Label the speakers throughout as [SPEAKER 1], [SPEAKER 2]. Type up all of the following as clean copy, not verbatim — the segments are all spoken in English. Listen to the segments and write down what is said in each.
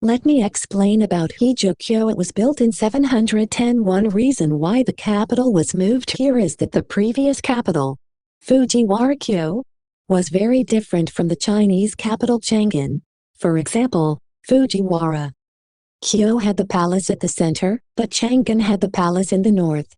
[SPEAKER 1] Let me explain about Hijokyo. It was built in 710. One reason why the capital was moved here is that the previous capital, Fujiwara-kyo, was very different from the Chinese capital Chang'an. For example, Fujiwara-kyo had the palace at the center, but Chang'an had the palace in the north.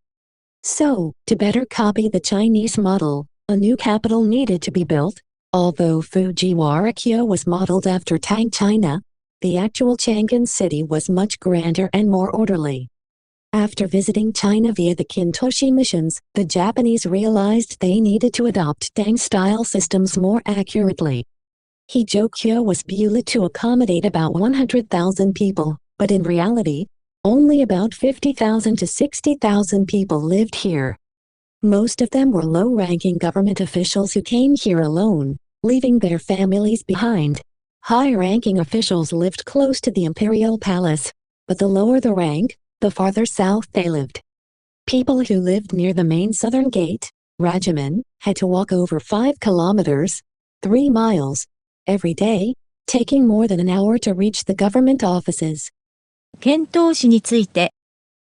[SPEAKER 1] So, to better copy the Chinese model, a new capital needed to be built. Although Fujiwara-kyo was modeled after Tang China, the actual Chang'an city was much grander and more orderly. After visiting China via the Kintoshi missions, the Japanese realized they needed to adopt Tang-style systems more accurately. Hijokyo was built to accommodate about 100,000 people, but in reality, only about 50,000 to 60,000 people lived here. Most of them were low-ranking government officials who came here alone, leaving their families behind. High-ranking officials lived close to the imperial palace, but the lower the rank, the farther south they lived. People who lived near the main southern gate, Rajaman, had to walk over 5 kilometers, 3 miles, every day, taking more than an hour to reach the government offices.
[SPEAKER 2] Kintoshi について。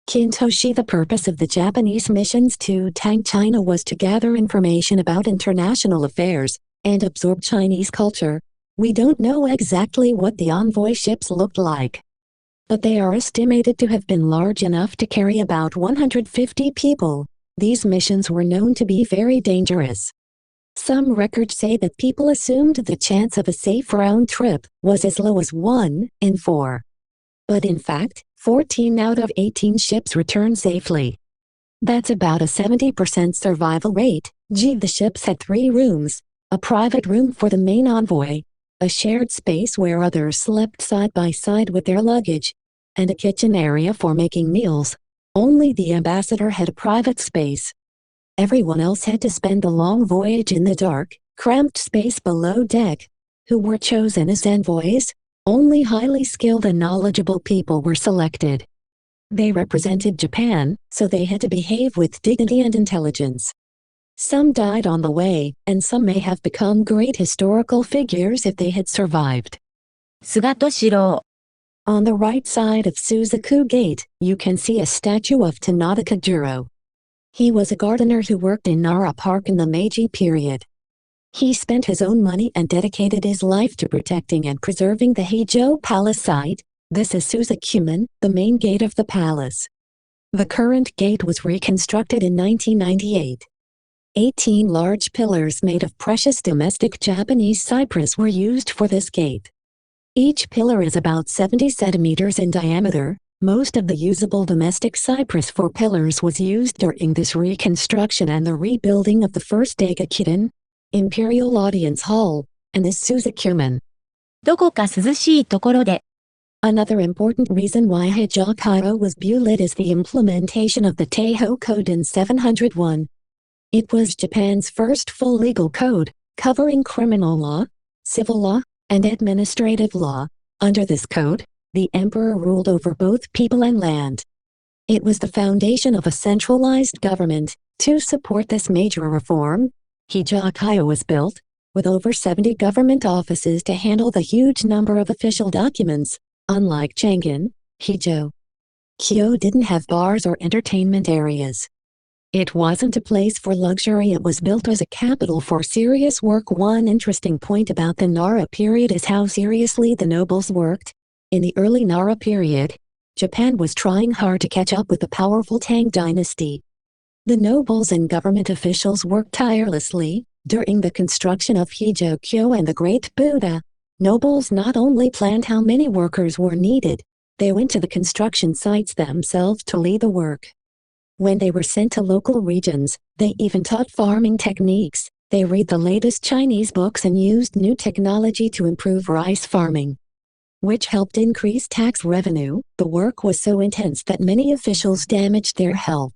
[SPEAKER 1] Kintoshi. The purpose of the Japanese missions to Tang China was to gather information about international affairs and absorb Chinese culture. We don't know exactly what the envoy ships looked like, but they are estimated to have been large enough to carry about 150 people. These missions were known to be very dangerous. Some records say that people assumed the chance of a safe round trip was as low as 1 in 4. But in fact, 14 out of 18 ships returned safely. That's about a 70% survival rate. The ships had 3 rooms, a private room for the main envoy, a shared space where others slept side by side with their luggage, and a kitchen area for making meals. Only the ambassador had a private space. Everyone else had to spend the long voyage in the dark, cramped space below deck. Who were chosen as envoys? Only highly skilled and knowledgeable people were selected. They represented Japan, so they had to behave with dignity and intelligence. Some died on the way, and some may have become great historical figures if they had survived.
[SPEAKER 2] 菅敏郎。
[SPEAKER 1] On the right side of Suzaku Gate, you can see a statue of Tanaka Kajuro. He was a gardener who worked in Nara Park in the Meiji period. He spent his own money and dedicated his life to protecting and preserving the Heijo Palace site. This is Suzakumen, the main gate of the palace. The current gate was reconstructed in 1998. 18 large pillars made of precious domestic Japanese cypress were used for this gate. Each pillar is about 70 centimeters in diameter. Most of the usable domestic cypress for pillars was used during this reconstruction and the rebuilding of the first Daigakidan, Imperial Audience Hall, and this Suzakumen.
[SPEAKER 2] どこか涼しいところで。
[SPEAKER 1] Another important reason why Hijokyo was built is the implementation of the Teiho Code in 701. It was Japan's first full legal code, covering criminal law, civil law, and administrative law. Under this code, the emperor ruled over both people and land. It was the foundation of a centralized government. To support this major reform, Hijokyo was built, with over 70 government offices to handle the huge number of official documents. Unlike Chang'an, Hijokyo didn't have bars or entertainment areas. It wasn't a place for luxury. It was built as a capital for serious work. One interesting point about the Nara period is how seriously the nobles worked. In the early Nara period, Japan was trying hard to catch up with the powerful Tang dynasty. The nobles and government officials worked tirelessly. During the construction of Hijokyo and the Great Buddha, nobles not only planned how many workers were needed, they went to the construction sites themselves to lead the work. When they were sent to local regions, they even taught farming techniques. They read the latest Chinese books and used new technology to improve rice farming, which helped increase tax revenue. The work was so intense that many officials damaged their health.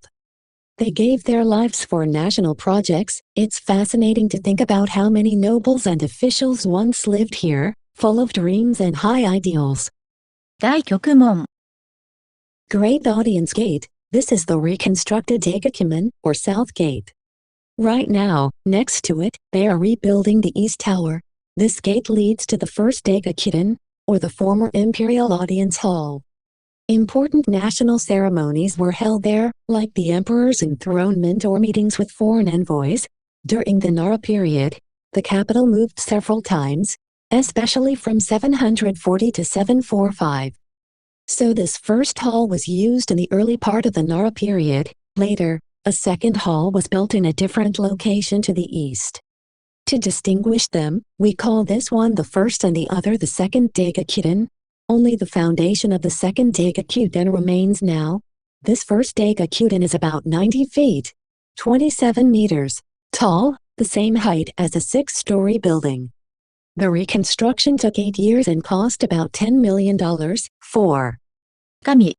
[SPEAKER 1] They gave their lives for national projects. It's fascinating to think about how many nobles and officials once lived here, full of dreams and high ideals.
[SPEAKER 2] 大局門。
[SPEAKER 1] Great Audience Gate. This is the reconstructed Daigakumen, or South Gate. Right now, next to it, they are rebuilding the East Tower. This gate leads to the first Daigakudan, or the former Imperial Audience Hall. Important national ceremonies were held there, like the emperor's enthronement or meetings with foreign envoys. During the Nara period, the capital moved several times, especially from 740 to 745. So this first hall was used in the early part of the Nara period. Later, a second hall was built in a different location to the east. To distinguish them, we call this one the first and the other the second Daigakyuden. Only the foundation of the second Daigakyuden remains now. This first Daigakyuden is about 90 feet, 27 meters, tall, the same height as a 6-story building. The reconstruction took 8 years and cost about $10 million. 4.
[SPEAKER 2] 神、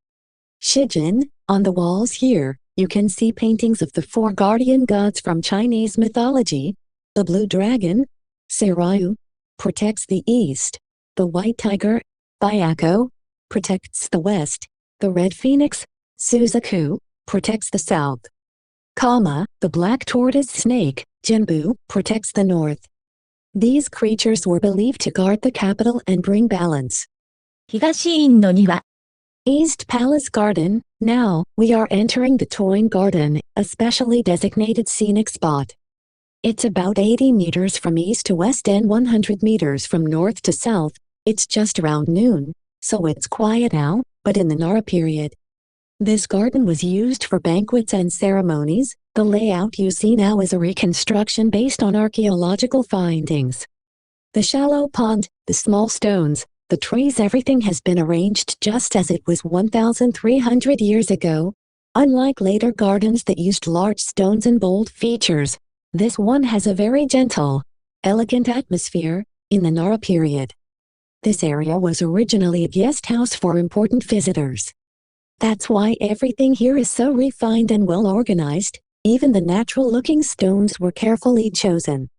[SPEAKER 1] Shijin, on the walls here, you can see paintings of the 4 guardian gods from Chinese mythology. The blue dragon, Serayu, protects the east. The white tiger, Byako, protects the west. The red phoenix, Suzaku, protects the south. Kama, the black tortoise snake, Jinbu, protects the north. These creatures were believed to guard the capital and bring balance.
[SPEAKER 2] 東院の庭、
[SPEAKER 1] East Palace Garden. Now, we are entering the Toin Garden, a specially designated scenic spot. It's about 80 meters from east to west and 100 meters from north to south. It's just around noon, so it's quiet now, but in the Nara period. This garden was used for banquets and ceremonies. The layout you see now is a reconstruction based on archaeological findings. The shallow pond, the small stones, the trees, everything has been arranged just as it was 1,300 years ago. Unlike later gardens that used large stones and bold features, this one has a very gentle, elegant atmosphere. In the Nara period, this area was originally a guest house for important visitors. That's why everything here is so refined and well organized. Even the natural-looking stones were carefully chosen.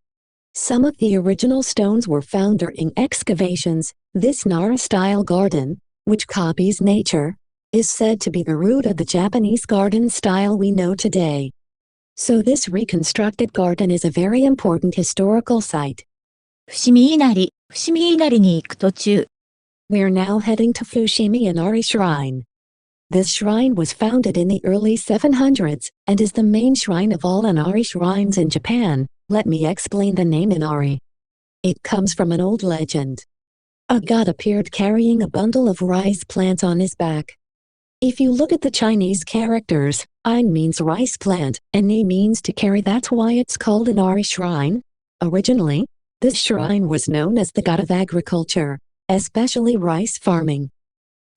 [SPEAKER 1] Some of the original stones were found during excavations. This Nara-style garden, which copies nature, is said to be the root of the Japanese garden style we know today. So this reconstructed garden is a very important historical site.
[SPEAKER 2] 伏見稲荷、伏見稲荷に行く途中。
[SPEAKER 1] We're now heading to Fushimi Inari Shrine. This shrine was founded in the early 700s and is the main shrine of all Inari shrines in Japan. Let me explain the name Inari. It comes from an old legend. A god appeared carrying a bundle of rice plants on his back. If you look at the Chinese characters, Ein means rice plant, and Ni means to carry. That's why it's called Inari Shrine. Originally, this shrine was known as the god of agriculture, especially rice farming.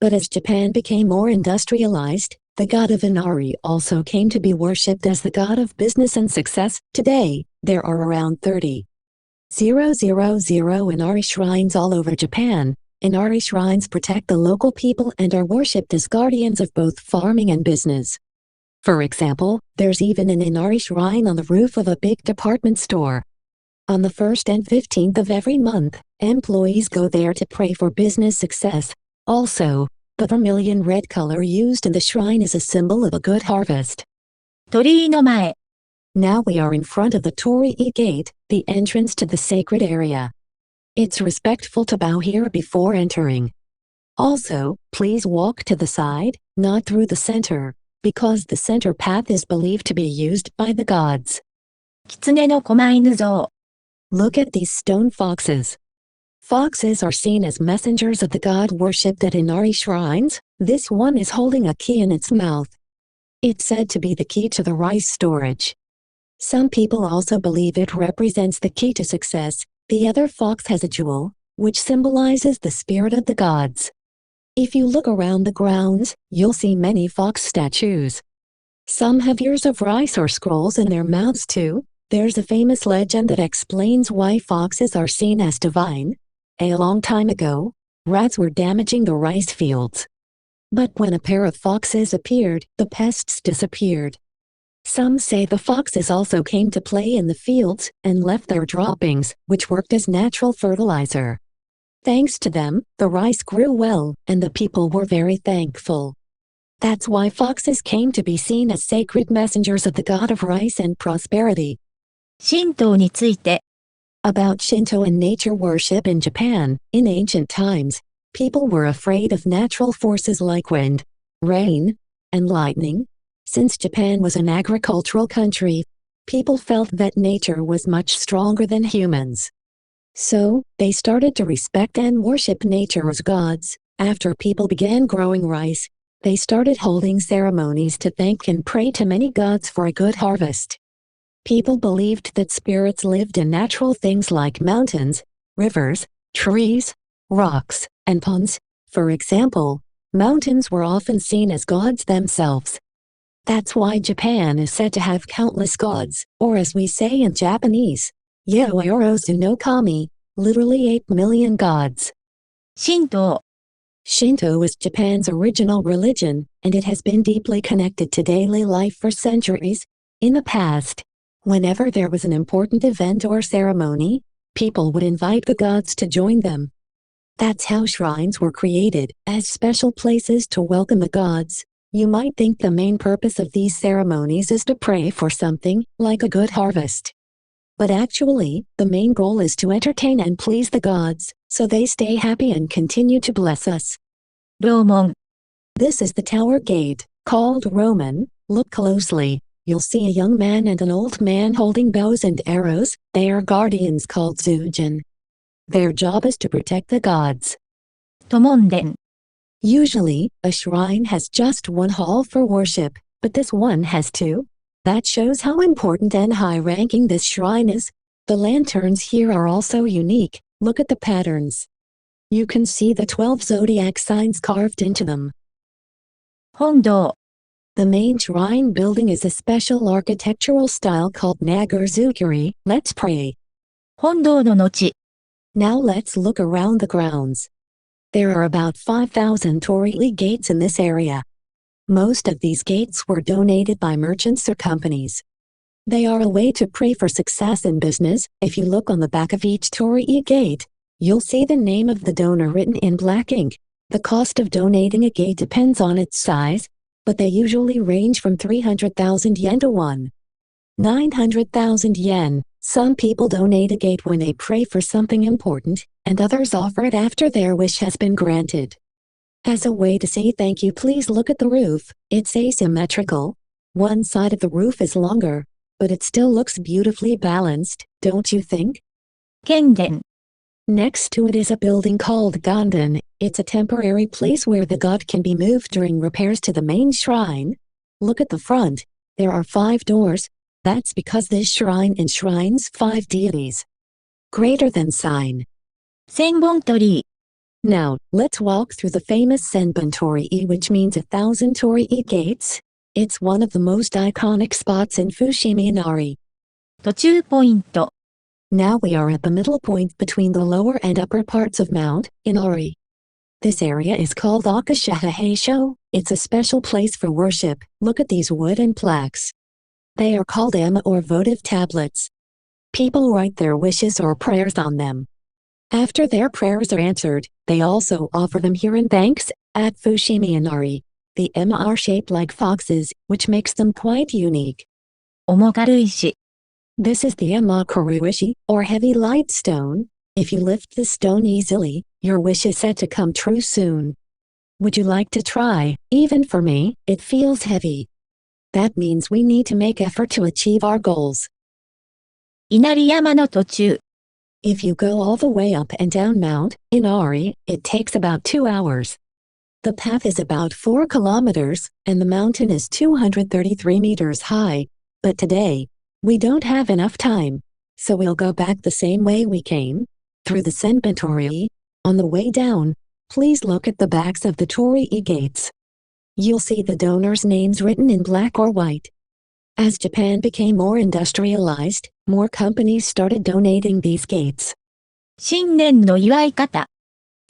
[SPEAKER 1] But as Japan became more industrialized, the god of Inari also came to be worshipped as the god of business and success. Today, there are around 30,000 Inari shrines all over Japan. Inari shrines protect the local people and are worshipped as guardians of both farming and business. For example, there's even an Inari shrine on the roof of a big department store. On the 1st and 15th of every month, employees go there to pray for business success. Also, the vermilion red color used in the shrine is a symbol of a good harvest.
[SPEAKER 2] 鳥居の前、
[SPEAKER 1] Now we are in front of the Torii Gate, the entrance to the sacred area. It's respectful to bow here before entering. Also, please walk to the side, not through the center, because the center path is believed to be used by the gods.
[SPEAKER 2] 狐の狛犬像。
[SPEAKER 1] Look at these stone foxes. Foxes are seen as messengers of the god worshipped at Inari shrines. This one is holding a key in its mouth. It's said to be the key to the rice storage. Some people also believe it represents the key to success. The other fox has a jewel, which symbolizes the spirit of the gods. If you look around the grounds, you'll see many fox statues. Some have ears of rice or scrolls in their mouths too. There's a famous legend that explains why foxes are seen as divine. A long time ago, rats were damaging the rice fields. But when a pair of foxes appeared, the pests disappeared. Some say the foxes also came to play in the fields and left their droppings, which worked as natural fertilizer. Thanks to them, the rice grew well, and the people were very thankful. That's why foxes came to be seen as sacred messengers of the god of rice and prosperity.
[SPEAKER 2] 神道について、
[SPEAKER 1] About Shinto and nature worship in Japan, in ancient times, People were afraid of natural forces like wind, rain, and lightning. Since Japan was an agricultural country, people felt that nature was much stronger than humans. So, they started to respect and worship nature as gods. After people began growing rice, they started holding ceremonies to thank and pray to many gods for a good harvest. People believed that spirits lived in natural things like mountains, rivers, trees, rocks, and ponds. For example, mountains were often seen as gods themselves. That's why Japan is said to have countless gods, or as we say in Japanese, Yoyorozu no Kami, literally 8 million gods.
[SPEAKER 2] 神道
[SPEAKER 1] Shinto is Japan's original religion, and it has been deeply connected to daily life for centuries. In the past, whenever there was an important event or ceremony, people would invite the gods to join them. That's how shrines were created, as special places to welcome the gods. You might think the main purpose of these ceremonies is to pray for something, like a good harvest. But actually, the main goal is to entertain and please the gods, so they stay happy and continue to bless us.
[SPEAKER 2] 楼門
[SPEAKER 1] This is the tower gate, called Roman. Look closely. You'll see a young man and an old man holding bows and arrows. They are guardians called Zujin. Their job is to protect the gods.
[SPEAKER 2] 都門殿
[SPEAKER 1] Usually, a shrine has just one hall for worship, but this one has two. That shows how important and high-ranking this shrine is. The lanterns here are also unique. Look at the patterns. You can see the 12 zodiac signs carved into them.
[SPEAKER 2] 本堂
[SPEAKER 1] The main shrine building is a special architectural style called Nagazukuri. Let's pray.
[SPEAKER 2] 本堂の後
[SPEAKER 1] Now let's look around the grounds. There are about 5,000 torii gates in this area. Most of these gates were donated by merchants or companies. They are a way to pray for success in business. If you look on the back of each torii gate, you'll see the name of the donor written in black ink. The cost of donating a gate depends on its size, but they usually range from 300,000 yen to 1,900,000 yen. Some people donate a gate when they pray for something important, and others offer it after their wish has been granted. As a way to say thank you, please look at the roof. It's asymmetrical. One side of the roof is longer, but it still looks beautifully balanced, don't you think?
[SPEAKER 2] 剣殿
[SPEAKER 1] Next to it is a building called Ganden. It's a temporary place where the god can be moved during repairs to the main shrine. Look at the front. There are 5 doors. That's because this shrine enshrines 5 deities. Greater than sign.
[SPEAKER 2] 千本鳥居
[SPEAKER 1] Now, let's walk through the famous Senbon Torii, which means 1,000 torii gates. It's one of the most iconic spots in Fushimi Inari.
[SPEAKER 2] 途中ポイント
[SPEAKER 1] Now we are at the middle point between the lower and upper parts of Mount Inari. This area is called Akashahaheisho. It's a special place for worship. Look at these wooden plaques. They are called ema or votive tablets. People write their wishes or prayers on them. After their prayers are answered, they also offer them here in banks at Fushimi Inari. The ema are shaped like foxes, which makes them quite unique.
[SPEAKER 2] 重軽石
[SPEAKER 1] This is the ema karuishi, or heavy light stone. If you lift this stone easily, your wish is said to come true soon. Would you like to try? Even for me, it feels heavy. That means we need to make effort to achieve our goals.
[SPEAKER 2] 稲荷山の途中
[SPEAKER 1] If you go all the way up and down Mount Inari, it takes about 2 hours. The path is about 4 kilometers, and the mountain is 233 meters high. But today, we don't have enough time, so we'll go back the same way we came, through the Senbon Torii. On the way down, please look at the backs of the torii gates. You'll see the donors' names written in black or white. As Japan became more industrialized, more companies started donating these gates.
[SPEAKER 2] 新年の祝い方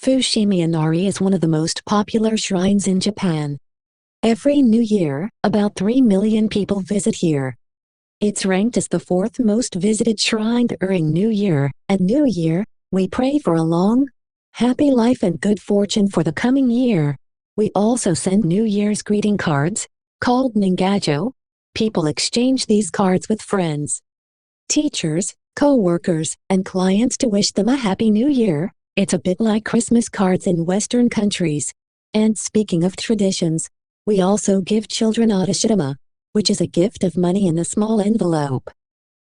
[SPEAKER 1] Fushimi Inari is one of the most popular shrines in Japan. Every New Year, about 3 million people visit here. It's ranked as the 4th most visited shrine during New Year. At New Year, we pray for a long, happy life and good fortune for the coming year. We also send New Year's greeting cards, called Ningajo. People exchange these cards with friends, teachers, co-workers, and clients to wish them a happy new year. It's a bit like Christmas cards in Western countries. And speaking of traditions, we also give children odashirama, which is a gift of money in a small envelope.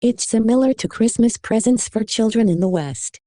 [SPEAKER 1] It's similar to Christmas presents for children in the West.